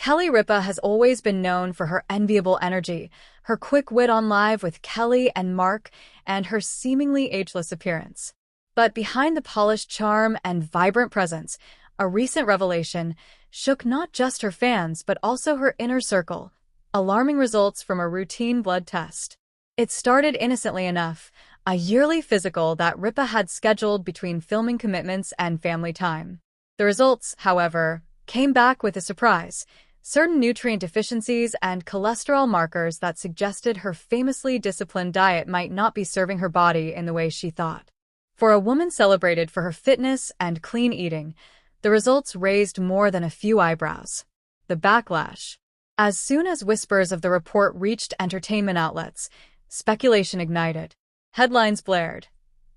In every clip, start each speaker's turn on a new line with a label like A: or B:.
A: Ripa has always been known for her enviable energy, her quick wit on Live with Kelly and Mark, and her seemingly ageless appearance. But behind the polished charm and vibrant presence, a recent revelation shook not just her fans but also her inner circle: alarming results from a routine blood test. It started innocently enough, a yearly physical that Ripa had scheduled between filming commitments and family time. The results, however, came back with a surprise: certain nutrient deficiencies and cholesterol markers that suggested her famously disciplined diet might not be serving her body in the way she thought. For a woman celebrated for her fitness and clean eating, the results raised more than a few eyebrows. The backlash. As soon as whispers of the report reached entertainment outlets, speculation ignited. Headlines blared: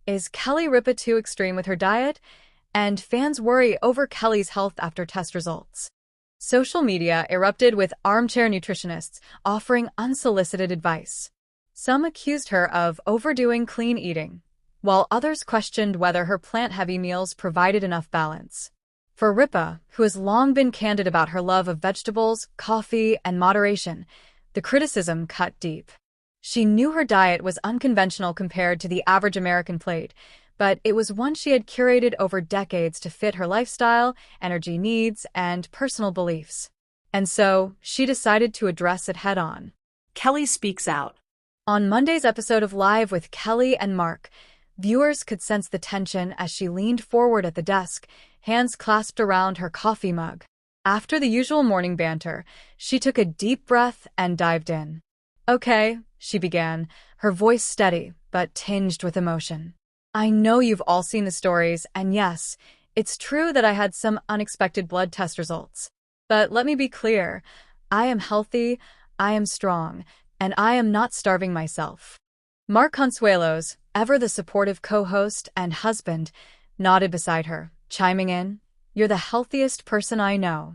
A: "Is Kelly Ripa too extreme with her diet?" And "Fans worry over Kelly's health after test results." Social media erupted with armchair nutritionists offering unsolicited advice. Some accused her of overdoing clean eating, while others questioned whether her plant-heavy meals provided enough balance. For Ripa, who has long been candid about her love of vegetables, coffee, and moderation, the criticism cut deep. She knew her diet was unconventional compared to the average American plate, but it was one she had curated over decades to fit her lifestyle, energy needs, and personal beliefs. And so, she decided to address it head-on.
B: Kelly speaks out.
A: On Monday's episode of Live with Kelly and Mark, viewers could sense the tension as she leaned forward at the desk, hands clasped around her coffee mug. After the usual morning banter, she took a deep breath and dived in. "Okay," she began, her voice steady but tinged with emotion. "I know you've all seen the stories, and yes, it's true that I had some unexpected blood test results. But let me be clear, I am healthy, I am strong, and I am not starving myself." Mark Consuelos, ever the supportive co-host and husband, nodded beside her, chiming in, "You're the healthiest person I know."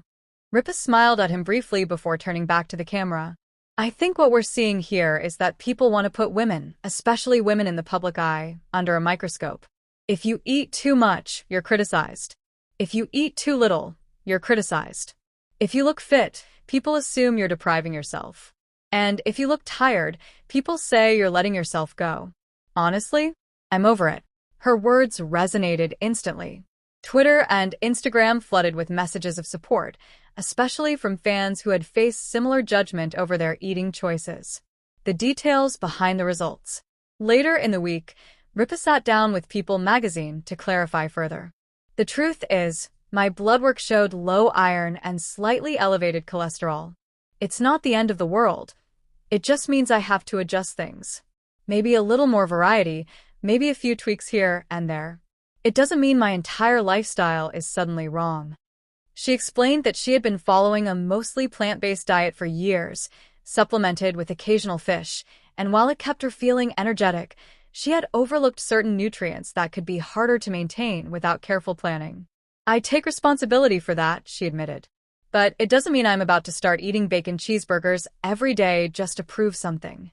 A: Ripa smiled at him briefly before turning back to the camera. "I think what we're seeing here is that people want to put women, especially women in the public eye, under a microscope. If you eat too much, you're criticized. If you eat too little, you're criticized. If you look fit, people assume you're depriving yourself. And if you look tired, people say you're letting yourself go. Honestly, I'm over it." Her words resonated instantly. Twitter and Instagram flooded with messages of support, especially from fans who had faced similar judgment over their eating choices. The details behind the results. Later in the week, Ripa sat down with People magazine to clarify further. "The truth is, my blood work showed low iron and slightly elevated cholesterol. It's not the end of the world. It just means I have to adjust things. Maybe a little more variety, maybe a few tweaks here and there. It doesn't mean my entire lifestyle is suddenly wrong." She explained that she had been following a mostly plant-based diet for years, supplemented with occasional fish, and while it kept her feeling energetic, she had overlooked certain nutrients that could be harder to maintain without careful planning. "I take responsibility for that," she admitted. "But it doesn't mean I'm about to start eating bacon cheeseburgers every day just to prove something."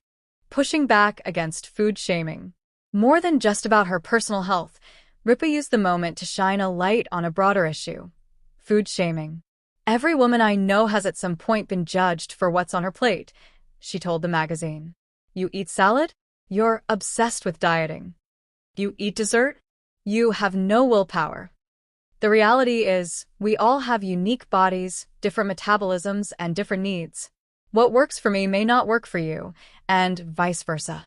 A: Pushing back against food shaming. More than just about her personal health, Ripa used the moment to shine a light on a broader issue: food shaming. "Every woman I know has at some point been judged for what's on her plate," she told the magazine. "You eat salad? You're obsessed with dieting. You eat dessert? You have no willpower." The reality is, we all have unique bodies, different metabolisms, and different needs. What works for me may not work for you, and vice versa.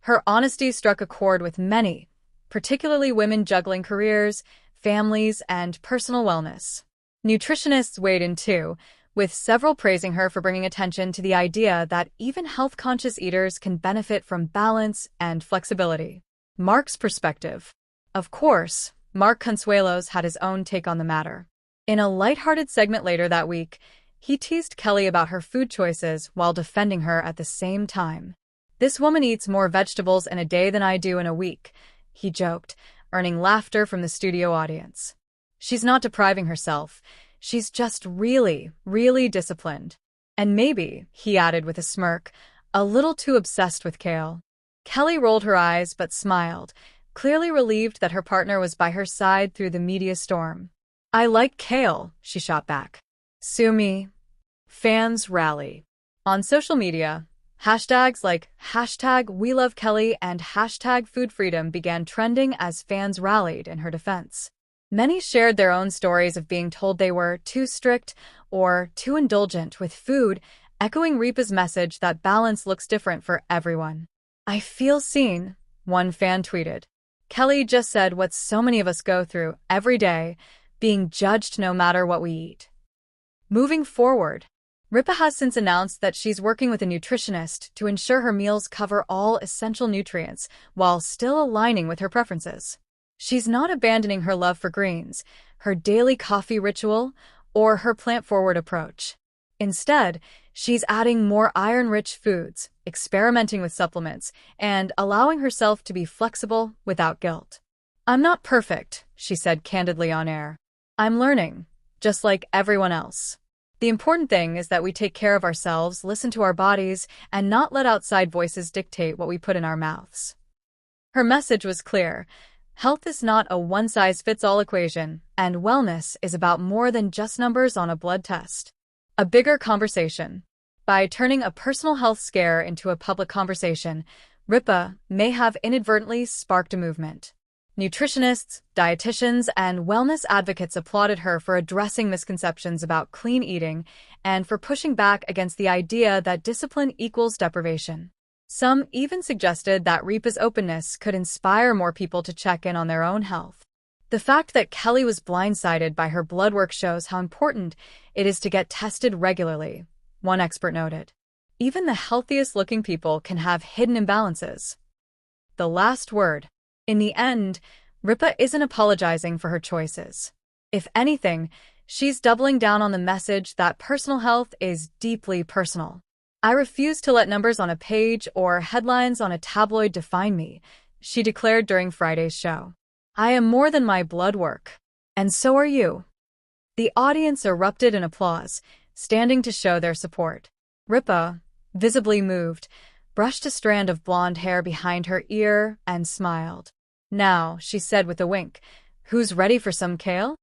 A: Her honesty struck a chord with many, particularly women juggling careers, families, and personal wellness. Nutritionists weighed in too, with several praising her for bringing attention to the idea that even health-conscious eaters can benefit from balance and flexibility. Mark's perspective. Of course, Mark Consuelos had his own take on the matter. In a lighthearted segment later that week, he teased Kelly about her food choices while defending her at the same time. "This woman eats more vegetables in a day than I do in a week," he joked, earning laughter from the studio audience. "She's not depriving herself. She's just really, really disciplined. And maybe," he added with a smirk, "a little too obsessed with kale." Kelly rolled her eyes but smiled, clearly relieved that her partner was by her side through the media storm. "I like kale," she shot back. "Sue me." Fans rally. On social media, hashtags like #WeLoveKelly and #FoodFreedom began trending as fans rallied in her defense. Many shared their own stories of being told they were too strict or too indulgent with food, echoing Ripa's message that balance looks different for everyone. "I feel seen," one fan tweeted. "Kelly just said what so many of us go through every day, being judged no matter what we eat." Moving forward, Ripa has since announced that she's working with a nutritionist to ensure her meals cover all essential nutrients while still aligning with her preferences. She's not abandoning her love for greens, her daily coffee ritual, or her plant-forward approach. Instead, she's adding more iron-rich foods, experimenting with supplements, and allowing herself to be flexible without guilt. "I'm not perfect," she said candidly on air. "I'm learning, just like everyone else. The important thing is that we take care of ourselves, listen to our bodies, and not let outside voices dictate what we put in our mouths." Her message was clear. Health is not a one-size-fits-all equation, and wellness is about more than just numbers on a blood test. A bigger conversation. By turning a personal health scare into a public conversation, Ripa may have inadvertently sparked a movement. Nutritionists, dietitians, and wellness advocates applauded her for addressing misconceptions about clean eating and for pushing back against the idea that discipline equals deprivation. Some even suggested that Ripa's openness could inspire more people to check in on their own health. The fact that Kelly was blindsided by her blood work shows how important it is to get tested regularly, one expert noted. Even the healthiest-looking people can have hidden imbalances. The last word. In the end, Ripa isn't apologizing for her choices. If anything, she's doubling down on the message that personal health is deeply personal. "I refuse to let numbers on a page or headlines on a tabloid define me," she declared during Friday's show. "I am more than my blood work. And so are you." The audience erupted in applause, standing to show their support. Ripa, visibly moved, brushed a strand of blonde hair behind her ear and smiled. "Now," she said with a wink, "who's ready for some kale?"